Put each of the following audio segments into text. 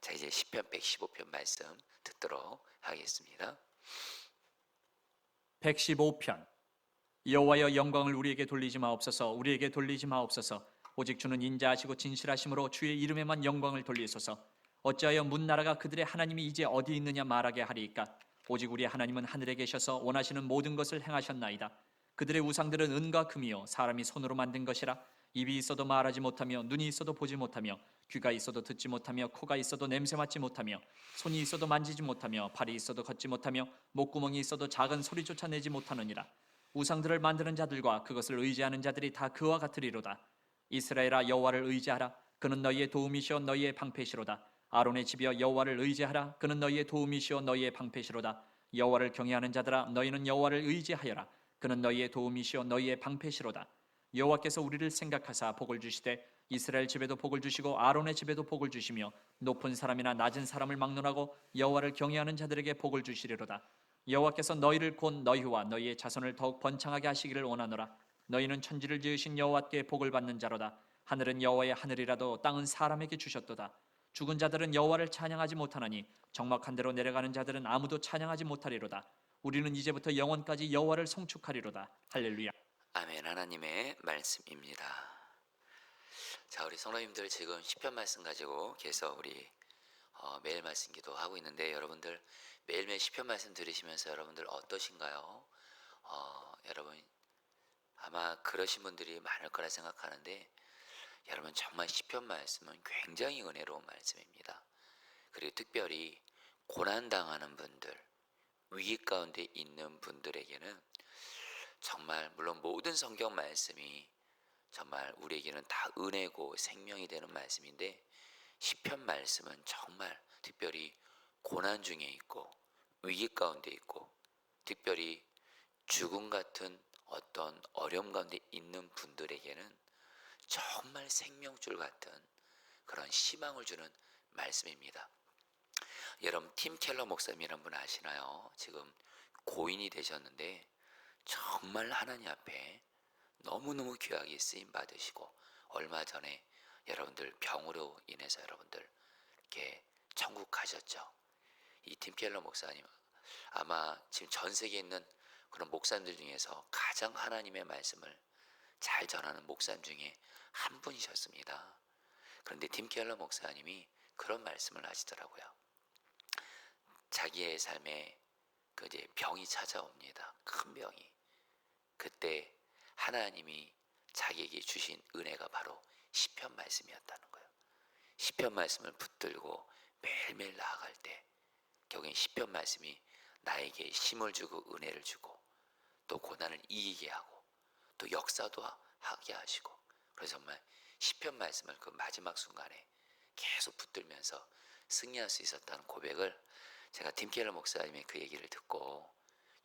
자, 이제 시편 115편 말씀 듣도록 하겠습니다. 115편. 여호와여, 영광을 우리에게 돌리지 마옵소서. 우리에게 돌리지 마옵소서. 오직 주는 인자하시고 진실하심으로 주의 이름에만 영광을 돌리소서. 어찌하여 문나라가 그들의 하나님이 이제 어디 있느냐 말하게 하리이까. 오직 우리 하나님은 하늘에 계셔서 원하시는 모든 것을 행하셨나이다. 그들의 우상들은 은과 금이요 사람이 손으로 만든 것이라. 입이 있어도 말하지 못하며, 눈이 있어도 보지 못하며, 귀가 있어도 듣지 못하며, 코가 있어도 냄새 맡지 못하며, 손이 있어도 만지지 못하며, 발이 있어도 걷지 못하며, 목구멍이 있어도 작은 소리조차 내지 못하느니라. 우상들을 만드는 자들과 그것을 의지하는 자들이 다 그와 같으리로다. 이스라엘아, 여호와를 의지하라. 그는 너희의 도움이시오 너희의 방패시로다. 아론의 집이여, 여호와를 의지하라. 그는 너희의 도움이시오 너희의 방패시로다. 여호와를 경외하는 자들아, 너희는 여호와를 의지하여라. 그는 너희의 도움이시오 너희의 방패시로다. 여호와께서 우리를 생각하사 복을 주시되 이스라엘 집에도 복을 주시고 아론의 집에도 복을 주시며 높은 사람이나 낮은 사람을 막론하고 여호와를 경외하는 자들에게 복을 주시리로다. 여호와께서 너희를 곧 너희와 너희의 자손을 더욱 번창하게 하시기를 원하노라. 너희는 천지를 지으신 여호와께 복을 받는 자로다. 하늘은 여호와의 하늘이라도 땅은 사람에게 주셨도다. 죽은 자들은 여호와를 찬양하지 못하나니 적막한 데로 내려가는 자들은 아무도 찬양하지 못하리로다. 우리는 이제부터 영원까지 여호와를 송축하리로다. 할렐루야. 아멘. 하나님의 말씀입니다. 자, 우리 성도님들 지금 시편 말씀 가지고 계속 우리 매일 말씀 기도하고 있는데, 여러분들 매일매일 시편 말씀 들으시면서 여러분들 어떠신가요? 여러분 아마 그러신 분들이 많을 거라 생각하는데, 여러분 정말 시편 말씀은 굉장히 은혜로운 말씀입니다. 그리고 특별히 고난당하는 분들, 위기 가운데 있는 분들에게는 정말, 물론 모든 성경 말씀이 정말 우리에게는 다 은혜고 생명이 되는 말씀인데, 시편 말씀은 정말 특별히 고난 중에 있고 위기 가운데 있고 특별히 죽음 같은 어떤 어려움 가운데 있는 분들에게는 정말 생명줄 같은 그런 희망을 주는 말씀입니다. 여러분 팀 켈러 목사님이란 분 아시나요? 지금 고인이 되셨는데 정말 하나님 앞에 너무너무 귀하게 쓰임 받으시고, 얼마 전에 여러분들 병으로 인해서 여러분들 이렇게 천국 가셨죠. 이 팀 켈러 목사님 아마 지금 전 세계에 있는 그런 목사님들 중에서 가장 하나님의 말씀을 잘 전하는 목사님 중에 한 분이셨습니다. 그런데 팀 켈러 목사님이 그런 말씀을 하시더라고요. 자기의 삶에 그 이제 병이 찾아옵니다. 큰 병이. 그때 하나님이 자기에게 주신 은혜가 바로 시편 말씀이었다는 거예요. 시편 말씀을 붙들고 매일매일 나아갈 때 결국엔 시편 말씀이 나에게 힘을 주고 은혜를 주고 또 고난을 이기게 하고 또 역사도 하게 하시고, 그래서 정말 시편 말씀을 그 마지막 순간에 계속 붙들면서 승리할 수 있었다는 고백을 제가 팀 켈러 목사님의 그 얘기를 듣고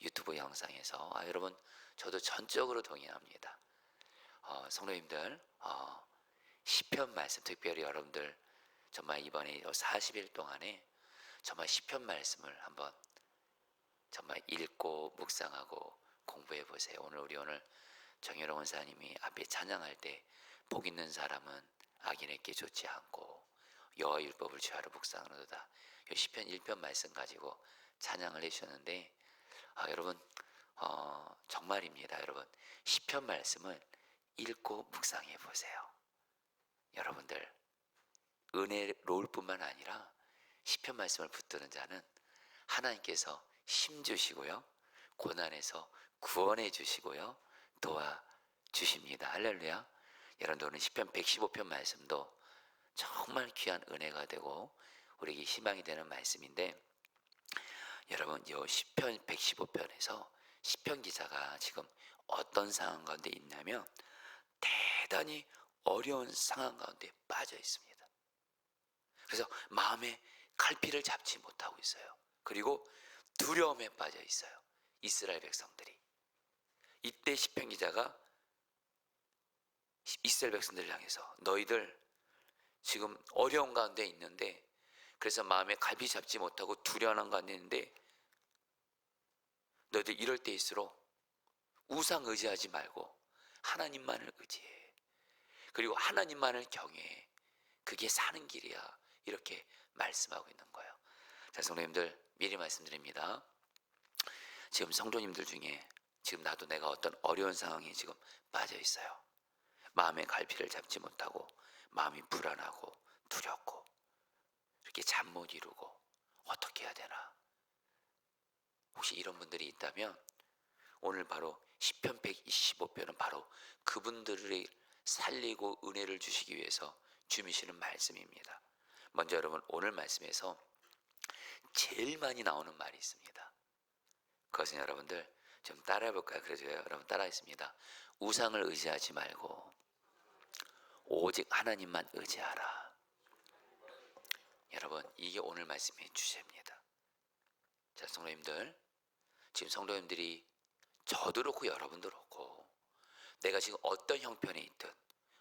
유튜브 영상에서 여러분 저도 전적으로 동의합니다. 성도님들 시편 말씀, 특별히 여러분들 정말 이번에 40일 동안에 정말 시편 말씀을 한번 정말 읽고 묵상하고 공부해 보세요. 오늘 정혜롱 원사님이 앞에 찬양할 때 복 있는 사람은 악인에게 좋지 않고 여호와 율법을 주하로 묵상하노도다, 시편 1편 말씀 가지고 찬양을 해주셨는데, 여러분 정말입니다. 여러분 시편 말씀을 읽고 묵상해 보세요. 여러분들 은혜로울 뿐만 아니라 시편 말씀을 붙드는 자는 하나님께서 힘 주시고요, 고난에서 구원해 주시고요, 도와주십니다. 할렐루야. 여러분들 오늘 시편 115편 말씀도 정말 귀한 은혜가 되고 우리에게 희망이 되는 말씀인데, 여러분 이 시편 115편에서 시편 기자가 지금 어떤 상황 가운데 있냐면 대단히 어려운 상황 가운데 빠져 있습니다. 그래서 마음에 갈피를 잡지 못하고 있어요. 그리고 두려움에 빠져 있어요. 이스라엘 백성들이. 이때 시편 기자가 이스라엘 백성들을 향해서 너희들 지금 어려운 가운데 있는데, 그래서 마음에 갈피 잡지 못하고 두려운 가운데 있는데, 너희들 이럴 때일수록 우상 의지하지 말고 하나님만을 의지해. 그리고 하나님만을 경외해. 그게 사는 길이야. 이렇게 말씀하고 있는 거예요. 자, 성도님들 미리 말씀드립니다. 지금 성도님들 중에 지금 나도 내가 어떤 어려운 상황에 지금 빠져 있어요. 마음의 갈피를 잡지 못하고 마음이 불안하고 두렵고 이렇게 잠 못 이루고 어떻게 해야 되나? 혹시 이런 분들이 있다면 오늘 바로 시편 125편은 바로 그분들을 살리고 은혜를 주시기 위해서 주시는 말씀입니다. 먼저 여러분 오늘 말씀에서 제일 많이 나오는 말이 있습니다. 그것은 여러분들 좀 따라해 볼까요? 그래서 여러분 따라하겠습니다. 우상을 의지하지 말고 오직 하나님만 의지하라. 여러분 이게 오늘 말씀의 주제입니다. 자, 성도님들 지금 성도님들이 저도 그렇고 여러분도 그렇고 내가 지금 어떤 형편에 있든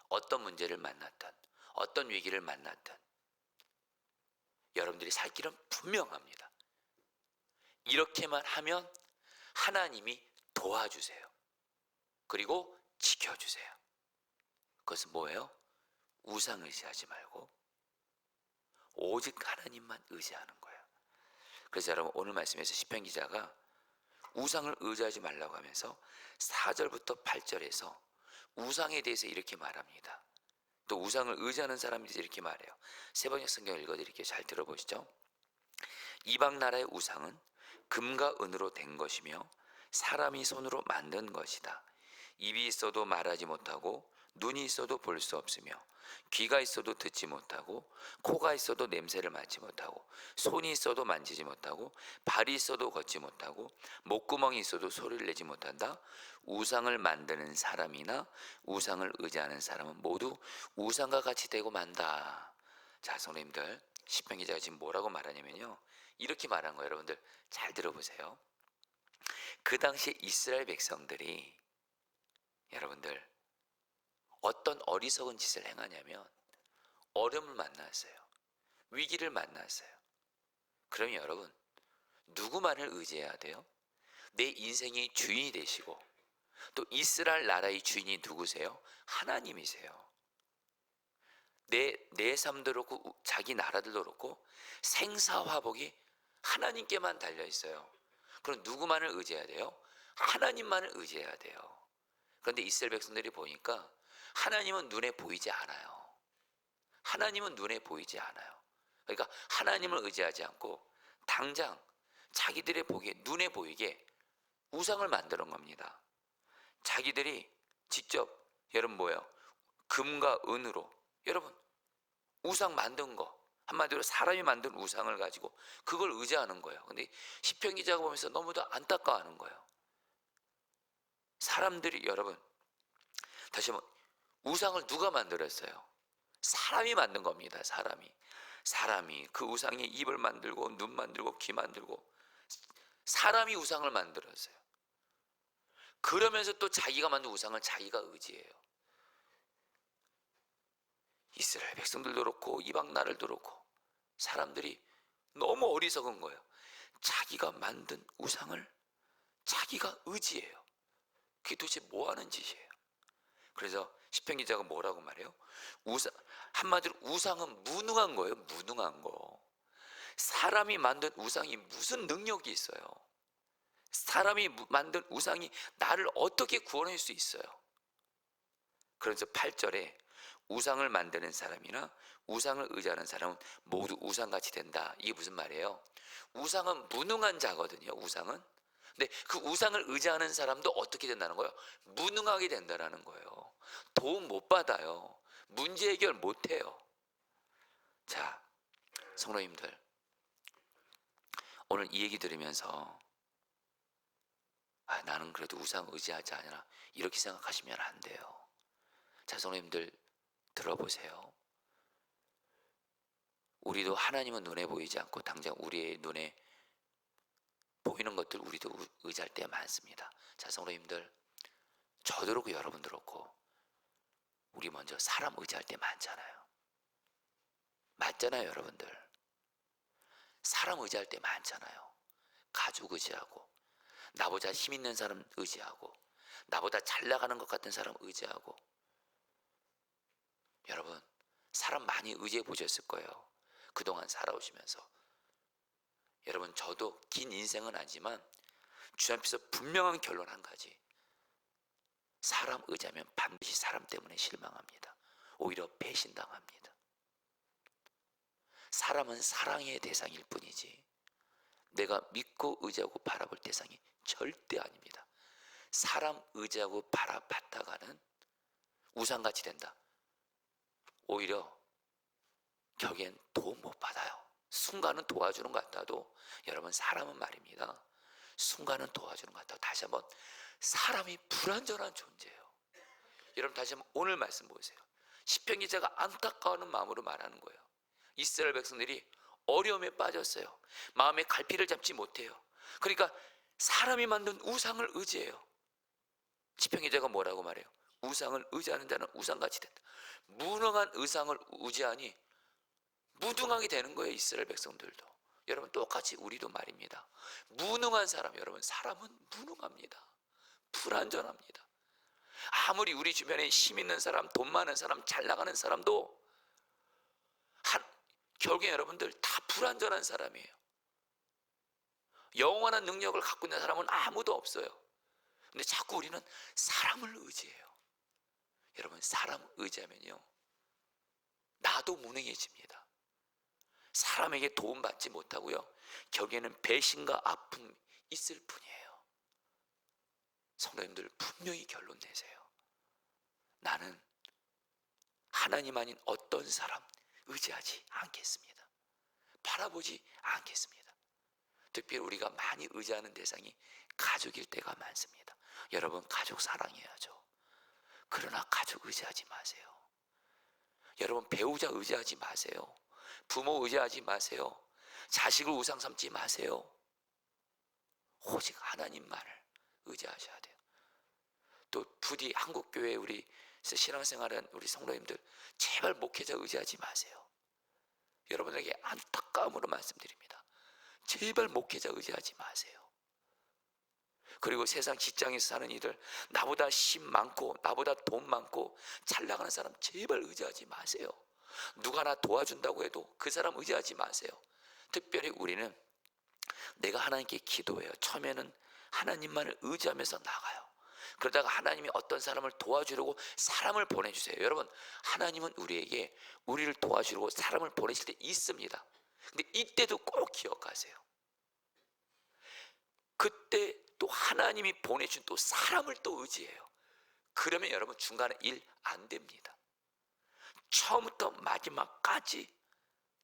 어떤 문제를 만났든 어떤 위기를 만났든 여러분들이 살 길은 분명합니다. 이렇게만 하면 하나님이 도와주세요. 그리고 지켜주세요. 그것은 뭐예요? 우상 의지하지 말고 오직 하나님만 의지하는 거예요. 그래서 여러분 오늘 말씀에서 시편 기자가 우상을 의지하지 말라고 하면서 4절부터 8절에서 우상에 대해서 이렇게 말합니다. 또 우상을 의지하는 사람에 대해서 이렇게 말해요. 세번역 성경을 읽어드릴게요. 잘 들어보시죠. 이방 나라의 우상은 금과 은으로 된 것이며 사람이 손으로 만든 것이다. 입이 있어도 말하지 못하고 눈이 있어도 볼 수 없으며 귀가 있어도 듣지 못하고 코가 있어도 냄새를 맡지 못하고 손이 있어도 만지지 못하고 발이 있어도 걷지 못하고 목구멍이 있어도 소리를 내지 못한다. 우상을 만드는 사람이나 우상을 의지하는 사람은 모두 우상과 같이 되고 만다. 자, 성도님들 시편 기자가 지금 뭐라고 말하냐면요, 이렇게 말한 거예요. 여러분들 잘 들어보세요. 그 당시에 이스라엘 백성들이 여러분들 어떤 어리석은 짓을 행하냐면 어려움을 만났어요. 위기를 만났어요. 그러면 여러분 누구만을 의지해야 돼요? 내 인생의 주인이 되시고 또 이스라엘 나라의 주인이 누구세요? 하나님이세요. 내 삶도 그렇고 자기 나라들도 그렇고 생사화복이 하나님께만 달려있어요. 그럼 누구만을 의지해야 돼요? 하나님만을 의지해야 돼요. 그런데 이스라엘 백성들이 보니까 하나님은 눈에 보이지 않아요. 하나님은 눈에 보이지 않아요. 그러니까 하나님을 의지하지 않고 당장 자기들의 보기에 눈에 보이게 우상을 만드는 겁니다. 자기들이 직접 여러분 뭐예요? 금과 은으로 여러분 우상 만든 거, 한마디로 사람이 만든 우상을 가지고 그걸 의지하는 거예요. 근데 시편 기자가 보면서 너무도 안타까워하는 거예요. 사람들이 여러분 다시 한번 우상을 누가 만들었어요? 사람이 만든 겁니다. 사람이 그 우상에 입을 만들고 눈 만들고 귀 만들고 사람이 우상을 만들었어요. 그러면서 또 자기가 만든 우상을 자기가 의지해요. 이스라엘 백성들도 그렇고 이방 나라들도 그렇고 사람들이 너무 어리석은 거예요. 자기가 만든 우상을 자기가 의지해요. 그게 도대체 뭐 하는 짓이에요? 그래서 시편 기자가 뭐라고 말해요? 한마디로 우상은 무능한 거예요. 무능한 거. 사람이 만든 우상이 무슨 능력이 있어요? 사람이 만든 우상이 나를 어떻게 구원할 수 있어요? 그래서 8절에 우상을 만드는 사람이나 우상을 의지하는 사람은 모두 우상같이 된다. 이게 무슨 말이에요? 우상은 무능한 자거든요. 우상은. 근데 그 우상을 의지하는 사람도 어떻게 된다는 거예요? 무능하게 된다는 거예요. 도움 못 받아요. 문제 해결 못 해요. 자, 성도님들 오늘 이 얘기 들으면서 나는 그래도 우상 의지하지 않으라 이렇게 생각하시면 안 돼요. 자, 성도님들 들어보세요. 우리도 하나님은 눈에 보이지 않고 당장 우리의 눈에 보이는 것들 우리도 의지할 때 많습니다. 자, 성도님들 저도 그렇고 여러분도 그렇고 우리 먼저 사람 의지할 때 많잖아요. 맞잖아요, 여러분들. 사람 의지할 때 많잖아요. 가족 의지하고 나보다 힘 있는 사람 의지하고 나보다 잘 나가는 것 같은 사람 의지하고. 여러분 사람 많이 의지해 보셨을 거예요. 그동안 살아오시면서. 여러분, 저도 긴 인생은 아니지만 주 앞에서 분명한 결론 한 가지: 사람 의지하면 반드시 사람 때문에 실망합니다. 오히려 배신당합니다. 사람은 사랑의 대상일 뿐이지 내가 믿고 의지하고 바라볼 대상이 절대 아닙니다. 사람 의지하고 바라봤다가는 우상같이 된다. 오히려 격엔 도움 못 받아요. 순간은 도와주는 것 같아도, 여러분, 사람은 말입니다, 순간은 도와주는 것 같아도 다시 한번 사람이 불완전한 존재예요. 여러분, 다시 한번 오늘 말씀 보세요. 시편 기자가 안타까워하는 마음으로 말하는 거예요. 이스라엘 백성들이 어려움에 빠졌어요. 마음에 갈피를 잡지 못해요. 그러니까 사람이 만든 우상을 의지해요. 시편 기자가 뭐라고 말해요? 우상을 의지하는 자는 우상같이 된다. 무능한 우상을 의지하니 무능하게 되는 거예요. 이스라엘 백성들도. 여러분, 똑같이 우리도 말입니다. 무능한 사람, 여러분, 사람은 무능합니다. 불완전합니다. 아무리 우리 주변에 힘 있는 사람, 돈 많은 사람, 잘 나가는 사람도 결국에 여러분들 다 불완전한 사람이에요. 영원한 능력을 갖고 있는 사람은 아무도 없어요. 근데 자꾸 우리는 사람을 의지해요. 여러분, 사람 의지하면요, 나도 무능해집니다. 사람에게 도움받지 못하고요, 결국에는 배신과 아픔이 있을 뿐이에요. 성도님들, 분명히 결론 내세요. 나는 하나님 아닌 어떤 사람 의지하지 않겠습니다. 바라보지 않겠습니다. 특별히 우리가 많이 의지하는 대상이 가족일 때가 많습니다. 여러분, 가족 사랑해야죠. 그러나 가족 의지하지 마세요. 여러분, 배우자 의지하지 마세요. 부모 의지하지 마세요. 자식을 우상 삼지 마세요. 오직 하나님만을 의지하셔야 돼요. 또 부디 한국교회 우리 신앙생활한 우리 성도님들, 제발 목회자 의지하지 마세요. 여러분에게 안타까움으로 말씀드립니다. 제발 목회자 의지하지 마세요. 그리고 세상 직장에서 사는 이들, 나보다 힘 많고 나보다 돈 많고 잘 나가는 사람 제발 의지하지 마세요. 누가 나 도와준다고 해도 그 사람 의지하지 마세요. 특별히 우리는 내가 하나님께 기도해요. 처음에는 하나님만을 의지하면서 나가요. 그러다가 하나님이 어떤 사람을 도와주려고 사람을 보내주세요. 여러분, 하나님은 우리에게 우리를 도와주려고 사람을 보내실 때 있습니다. 근데 이때도 꼭 기억하세요. 그때 또 하나님이 보내준 또 사람을 또 의지해요. 그러면 여러분, 중간에 일 안 됩니다. 처음부터 마지막까지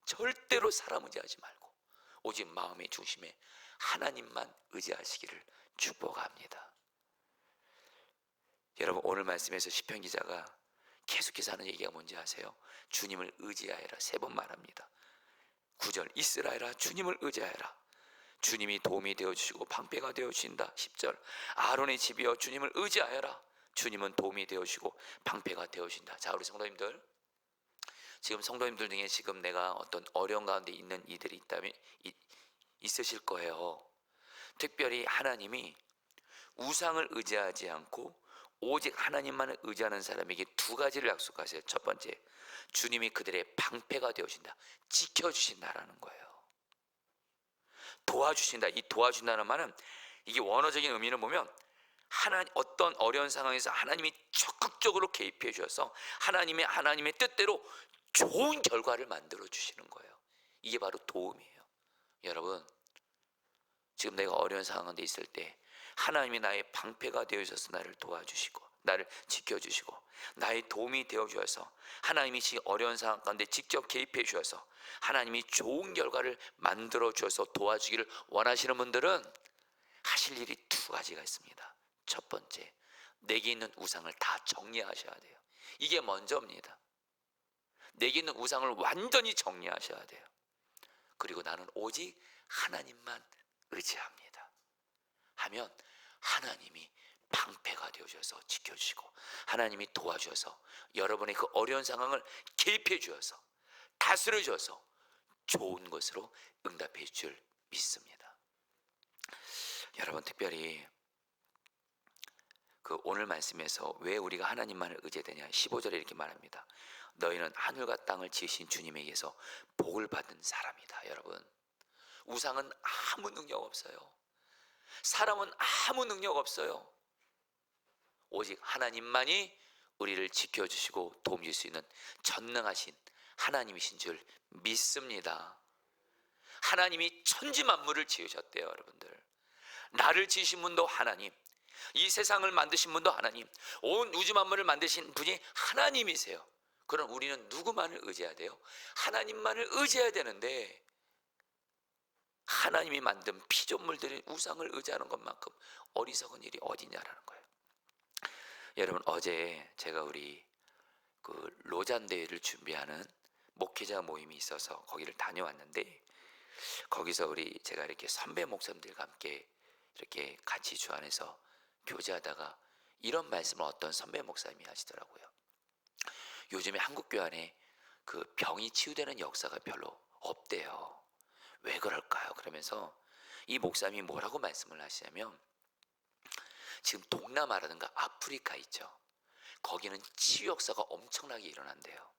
절대로 사람 의지하지 말고 오직 마음의 중심에 하나님만 의지하시기를 축복합니다. 여러분, 오늘 말씀에서 시편 기자가 계속해서 하는 얘기가 뭔지 아세요? 주님을 의지하여라, 3번 말합니다. 9절, 이스라엘아 주님을 의지하여라. 주님이 도움이 되어주시고 방패가 되어주신다. 10절, 아론의 집이여 주님을 의지하여라. 주님은 도움이 되어주시고 방패가 되어주신다. 자, 우리 성도님들, 지금 성도님들 중에 지금 내가 어떤 어려운 가운데 있는 이들이 있다면 있으실 거예요. 특별히 하나님이 우상을 의지하지 않고 오직 하나님만을 의지하는 사람에게 2가지를 약속하세요. 첫 번째, 주님이 그들의 방패가 되어주신다. 지켜주신다라는 거예요. 도와주신다. 이 도와준다는 말은, 이게 원어적인 의미를 보면 어떤 어려운 상황에서 하나님이 적극적으로 개입해 주셔서 하나님의 뜻대로 좋은 결과를 만들어 주시는 거예요. 이게 바로 도움이에요. 여러분, 지금 내가 어려운 상황에 있을 때 하나님이 나의 방패가 되어 주셔서 나를 도와주시고 나를 지켜주시고 나의 도움이 되어 주셔서 하나님이 지금 어려운 상황 가운데 직접 개입해 주셔서 하나님이 좋은 결과를 만들어 주셔서 도와주기를 원하시는 분들은 하실 일이 2가지가 있습니다. 첫 번째, 내게 있는 우상을 다 정리하셔야 돼요. 이게 먼저입니다. 내게 있는 우상을 완전히 정리하셔야 돼요. 그리고 나는 오직 하나님만 의지합니다 하면 하나님이 방패가 되어주셔서 지켜주시고 하나님이 도와주셔서 여러분의 그 어려운 상황을 개입해 주셔서 다스려 주셔서 좋은 것으로 응답해 줄 믿습니다. 여러분, 특별히 그 오늘 말씀에서 왜 우리가 하나님만을 의지해야 되냐, 15절에 이렇게 말합니다. 너희는 하늘과 땅을 지으신 주님에게서 복을 받은 사람이다. 여러분, 우상은 아무 능력 없어요. 사람은 아무 능력 없어요. 오직 하나님만이 우리를 지켜주시고 도움줄 수 있는 전능하신 하나님이신 줄 믿습니다. 하나님이 천지 만물을 지으셨대요. 여러분들, 나를 지으신 분도 하나님, 이 세상을 만드신 분도 하나님, 온 우주 만물을 만드신 분이 하나님이세요. 그럼 우리는 누구만을 의지해야 돼요? 하나님만을 의지해야 되는데, 하나님이 만든 피조물들의 우상을 의지하는 것만큼 어리석은 일이 어디냐라는 거예요. 여러분, 어제 제가 우리 그 로잔 대회를 준비하는 목회자 모임이 있어서 거기를 다녀왔는데, 거기서 제가 이렇게 선배 목사님들과 함께 이렇게 같이 주 안에서 교제하다가 이런 말씀을 어떤 선배 목사님이 하시더라고요. 요즘에 한국 교회 안에 그 병이 치유되는 역사가 별로 없대요. 왜 그럴까요? 그러면서 이 목사님이 뭐라고 말씀을 하시냐면, 지금 동남아라든가 아프리카 있죠, 거기는 치유 역사가 엄청나게 일어난대요.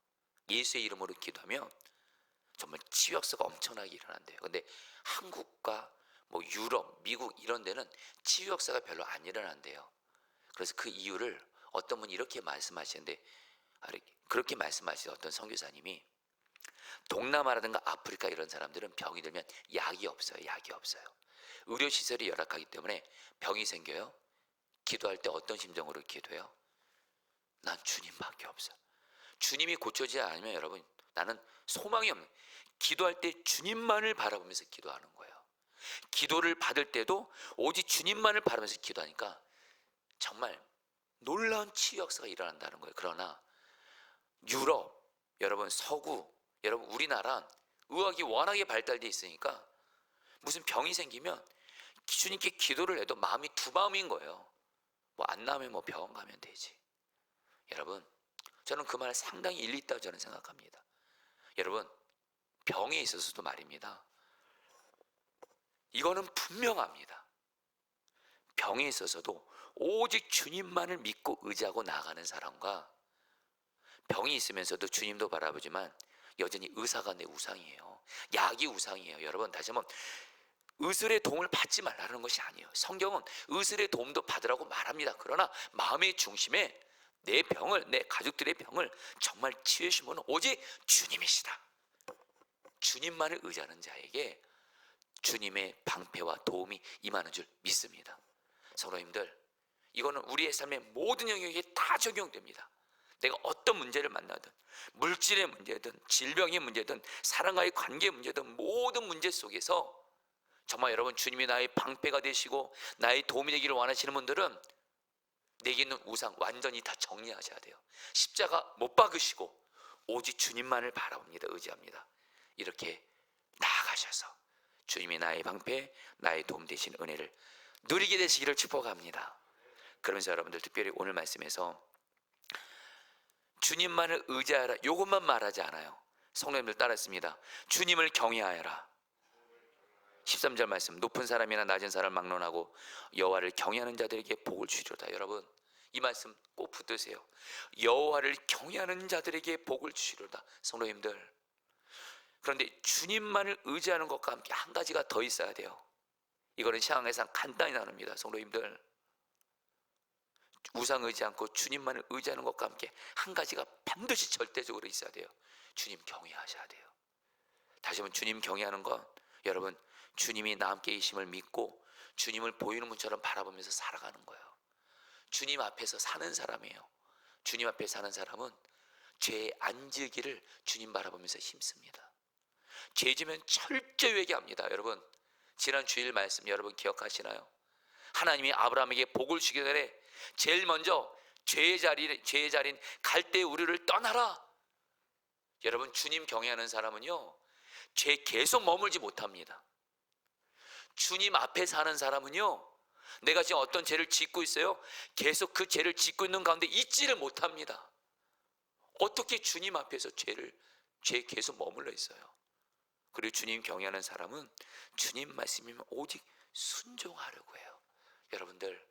예수의 이름으로 기도하면 정말 치유 역사가 엄청나게 일어난대요. 근데 한국과 뭐 유럽, 미국 이런 데는 치유 역사가 별로 안 일어난대요. 그래서 그 이유를 어떤 분이 이렇게 말씀하시는데, 그렇게 말씀하시는 어떤 선교사님이, 동남아라든가 아프리카 이런 사람들은 병이 들면 약이 없어요. 약이 없어요. 의료시설이 열악하기 때문에 병이 생겨요. 기도할 때 어떤 심정으로 기도해요? 난 주님밖에 없어. 주님이 고쳐지지 않으면 여러분, 나는 소망이 없는, 기도할 때 주님만을 바라보면서 기도하는 거예요. 기도를 받을 때도 오직 주님만을 바라보면서 기도하니까 정말 놀라운 치유 역사가 일어난다는 거예요. 그러나 유럽, 여러분 서구, 여러분 우리나라 의학이 워낙에 발달되어 있으니까 무슨 병이 생기면 주님께 기도를 해도 마음이 두 마음인 거예요. 뭐 안 나오면 뭐 병원 가면 되지. 여러분, 저는 그 말에 상당히 일리 있다고 저는 생각합니다. 여러분, 병에 있어서도 말입니다, 이거는 분명합니다. 병에 있어서도 오직 주님만을 믿고 의지하고 나아가는 사람과, 병이 있으면서도 주님도 바라보지만 여전히 의사가 내 우상이에요, 약이 우상이에요. 여러분, 다시 한번, 의술의 도움을 받지 말라는 것이 아니에요. 성경은 의술의 도움도 받으라고 말합니다. 그러나 마음의 중심에 내 병을, 내 가족들의 병을 정말 치유해 주신 분은 오직 주님이시다. 주님만을 의지하는 자에게 주님의 방패와 도움이 임하는 줄 믿습니다. 성도님들, 이거는 우리의 삶의 모든 영역에 다 적용됩니다. 내가 어떤 문제를 만나든, 물질의 문제든 질병의 문제든 사랑과의 관계의 문제든 모든 문제 속에서 정말 여러분, 주님이 나의 방패가 되시고 나의 도움이 되기를 원하시는 분들은 내게 있는 우상 완전히 다 정리하셔야 돼요. 십자가 못 박으시고 오직 주님만을 바라봅니다. 의지합니다. 이렇게 나아가셔서 주님이 나의 방패, 나의 도움 되신 은혜를 누리게 되시기를 축복합니다. 그러면서 여러분들, 특별히 오늘 말씀에서 주님만을 의지하라, 이것만 말하지 않아요. 성도님들 따랐습니다. 주님을 경외하여라. 13절 말씀, 높은 사람이나 낮은 사람을 막론하고 여호와를 경외하는 자들에게 복을 주시리로다. 여러분, 이 말씀 꼭 붙드세요. 여호와를 경외하는 자들에게 복을 주시리로다. 성도님들, 그런데 주님만을 의지하는 것과 함께 한 가지가 더 있어야 돼요. 이거는 신앙에서 간단히 나눕니다. 성도님들, 우상 의지 않고 주님만을 의지하는 것과 함께 한 가지가 반드시 절대적으로 있어야 돼요. 주님 경외하셔야 돼요. 다시 한번, 주님 경외하는 건 여러분, 주님이 나 함께 계심을 믿고 주님을 보이는 문처럼 바라보면서 살아가는 거예요. 주님 앞에서 사는 사람이에요. 주님 앞에 사는 사람은 죄에 안 지기를 주님 바라보면서 힘씁니다. 죄 지면 철저히 회개합니다. 여러분, 지난 주일 말씀 여러분 기억하시나요? 하나님이 아브라함에게 복을 주기 전에 제일 먼저 죄의 자리인 갈대 우르를 떠나라. 여러분, 주님 경외하는 사람은요, 죄에 계속 머물지 못합니다. 주님 앞에 사는 사람은요, 내가 지금 어떤 죄를 짓고 있어요, 계속 그 죄를 짓고 있는 가운데 있지를 못합니다. 어떻게 주님 앞에서 죄에 계속 머물러 있어요? 그리고 주님 경외하는 사람은 주님 말씀이면 오직 순종하려고 해요. 여러분들,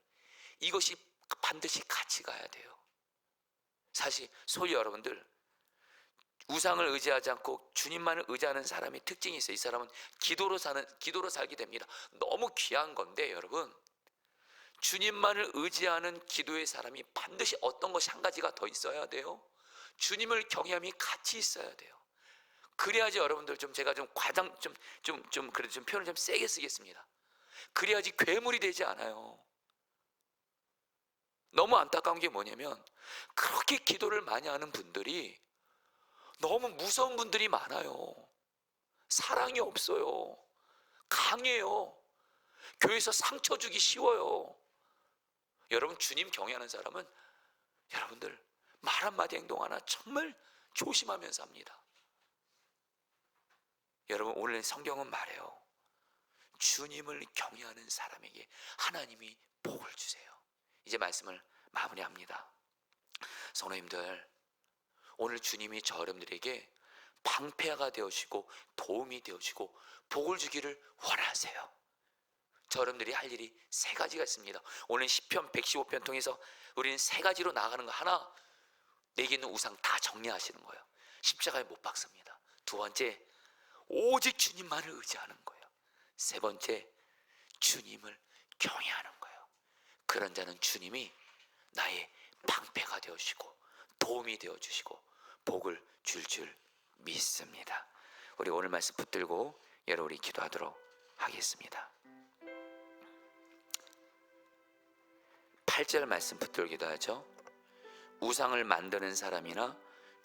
이것이 반드시 같이 가야 돼요. 사실 소위 여러분들, 우상을 의지하지 않고 주님만을 의지하는 사람의 특징이 있어요. 이 사람은 기도로 살게 됩니다. 너무 귀한 건데 여러분, 주님만을 의지하는 기도의 사람이 반드시 어떤 것이 한 가지가 더 있어야 돼요. 주님을 경외함이 같이 있어야 돼요. 그래야지 여러분들 제가 그래도 표현을 좀 세게 쓰겠습니다. 그래야지 괴물이 되지 않아요. 너무 안타까운 게 뭐냐면 그렇게 기도를 많이 하는 분들이 너무 무서운 분들이 많아요. 사랑이 없어요. 강해요. 교회에서 상처 주기 쉬워요. 여러분, 주님 경외하는 사람은 여러분들 말 한마디 행동 하나 정말 조심하면서 합니다. 여러분, 오늘 성경은 말해요. 주님을 경외하는 사람에게 하나님이 복을 주세요. 이제 말씀을 마무리합니다. 성도님들, 오늘 주님이 저 여러분들에게 방패가 되어주시고 도움이 되어주시고 복을 주기를 원하세요. 저 여러분들이 할 일이 세 가지가 있습니다. 오늘 시편 115편 통해서 우리는 세 가지로 나가는 거. 하나, 내게 있는 우상 다 정리하시는 거예요. 십자가에 못 박습니다. 두 번째, 오직 주님만을 의지하는 거예요. 세 번째, 주님을 경외하는 거예요. 그런 자는 주님이 나의 방패가 되어주시고 도움이 되어주시고 복을 줄 믿습니다. 우리 오늘 말씀 붙들고 여러분 우리 기도하도록 하겠습니다. 8절 말씀 붙들고 기도하죠. 우상을 만드는 사람이나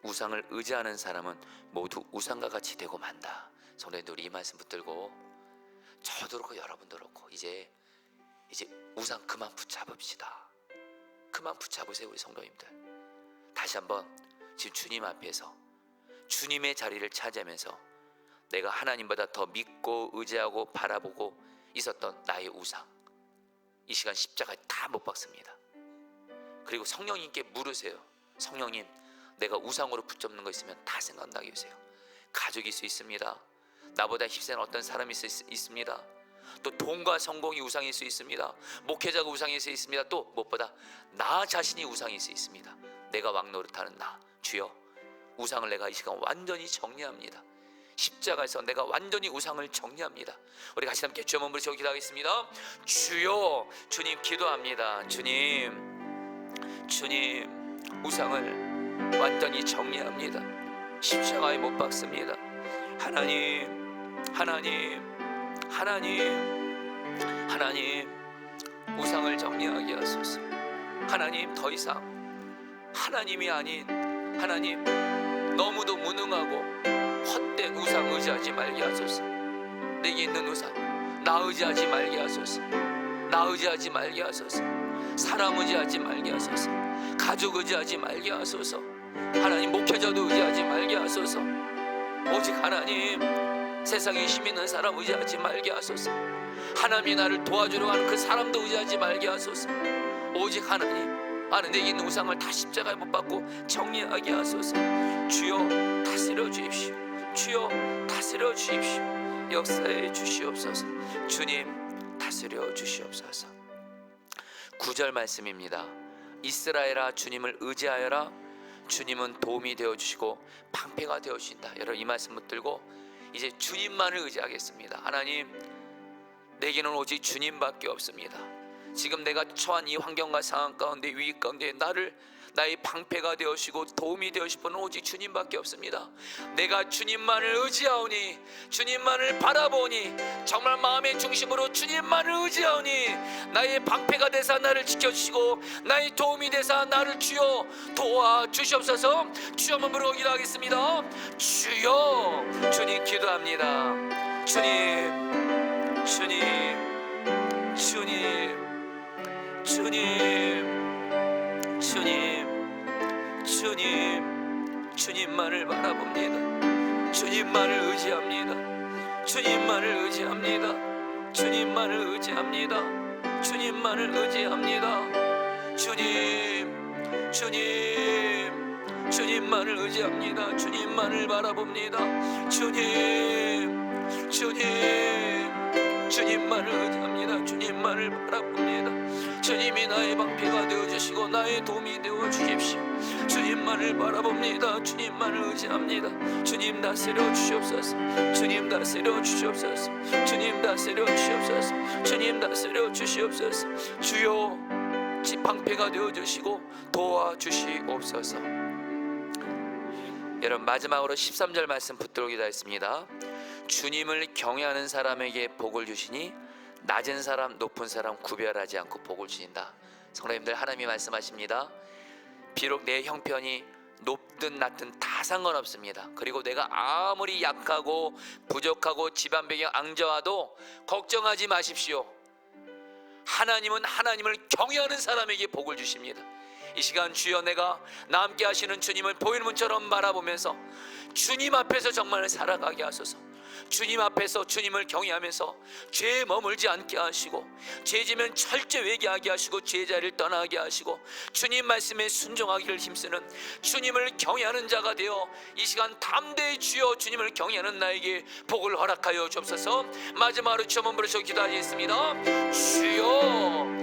우상을 의지하는 사람은 모두 우상과 같이 되고 만다. 성도님들, 우리 이 말씀 붙들고 저도 그렇고 여러분도 그렇고 이제 우상 그만 붙잡읍시다. 그만 붙잡으세요. 우리 성도님들, 다시 한번 지금 주님 앞에서 주님의 자리를 차지하면서 내가 하나님보다 더 믿고 의지하고 바라보고 있었던 나의 우상, 이 시간 십자가에 다 못 박습니다. 그리고 성령님께 물으세요. 성령님, 내가 우상으로 붙잡는 거 있으면 다 생각나게 해주세요. 가족일 수 있습니다. 나보다 힘센 어떤 사람이 있습니다. 또 돈과 성공이 우상일 수 있습니다. 목회자가 우상일 수 있습니다. 또 무엇보다 나 자신이 우상일 수 있습니다. 내가 왕노릇하는 나, 주여, 우상을 내가 이 시간 완전히 정리합니다. 십자가에서 내가 완전히 우상을 정리합니다. 우리 같이 함께 주여 한번 부르시고 기도하겠습니다. 주여, 주님 기도합니다. 주님, 우상을 완전히 정리합니다. 십자가에 못 박습니다. 하나님, 우상을 정리하게 하소서. 하나님, 더 이상 하나님이 아닌 하나님, 너무도 무능하고 헛된 우상 의지하지 말게 하소서. 내게 있는 우상 나 의지하지 말게 하소서. 나 의지하지 말게 하소서. 사람 의지하지 말게 하소서. 가족 의지하지 말게 하소서. 하나님, 목회자도 의지하지 말게 하소서. 오직 하나님, 세상에 힘 있는 사람 의지하지 말게 하소서. 하나님이 나를 도와주려 하는 그 사람도 의지하지 말게 하소서. 오직 하나님, 내게 있는 우상을 다 십자가에 못 박고 정리하게 하소서. 주여, 다스려 주십시오. 주여, 다스려 주십시오. 역사해 주시옵소서. 주님, 다스려 주시옵소서. 9절 말씀입니다. 이스라엘아, 주님을 의지하여라. 주님은 도움이 되어주시고 방패가 되어주신다. 여러분, 이 말씀 붙들고 이제 주님만을 의지하겠습니다. 하나님, 내게는 오직 주님밖에 없습니다. 지금 내가 처한 이 환경과 상황 가운데, 위기 가운데 나의 방패가 되어주시고 도움이 되어주실 분은 오직 주님밖에 없습니다. 내가 주님만을 의지하오니, 주님만을 바라보니, 정말 마음의 중심으로 주님만을 의지하오니 나의 방패가 되사 나를 지켜주시고 나의 도움이 되사 나를 주여 도와주시옵소서. 주여 한번 부르고 기도하겠습니다. 주여, 주님 기도합니다. 주님만을 바라봅니다. 주님만을 의지합니다. 주님만을 의지합니다. 주님만을 의지합니다. 주님만을 의지합니다. 주님만을 의지합니다. 주님만을 바라봅니다. 주님만을 의지합니다. 주님만을 바라봅니다. 주님이 나의 방패가 되어주시고 나의 도움이 되어주십시오. 주님만을 바라봅니다. 주님만을 의지합니다. 주님 다스려 주시옵소서. 주님 다스려 주시옵소서. 주님 다스려 주시옵소서. 주님 다스려 주시옵소서. 주여 지팡패가 되어주시고 도와주시옵소서. 여러분, 마지막으로 13절 말씀 붙들고 기도했습니다. 주님을 경외하는 사람에게 복을 주시니 낮은 사람 높은 사람 구별하지 않고 복을 주신다. 성도님들, 하나님이 말씀하십니다. 비록 내 형편이 높든 낮든 다 상관없습니다. 그리고 내가 아무리 약하고 부족하고 집안 배경 앙저와도 걱정하지 마십시오. 하나님은 하나님을 경외하는 사람에게 복을 주십니다. 이 시간 주여, 내가 나 함께 하시는 주님을 보이는 문처럼 바라보면서 주님 앞에서 정말 살아가게 하소서. 주님 앞에서 주님을 경외하면서 죄에 머물지 않게 하시고, 죄지면 철저히 회개하게 하시고, 죄자리를 떠나게 하시고, 주님 말씀에 순종하기를 힘쓰는 주님을 경외하는 자가 되어 이 시간 담대히 주여 주님을 경외하는 나에게 복을 허락하여 주옵소서. 마지막으로 주여 몸 부르시고 기도하겠습니다. 주여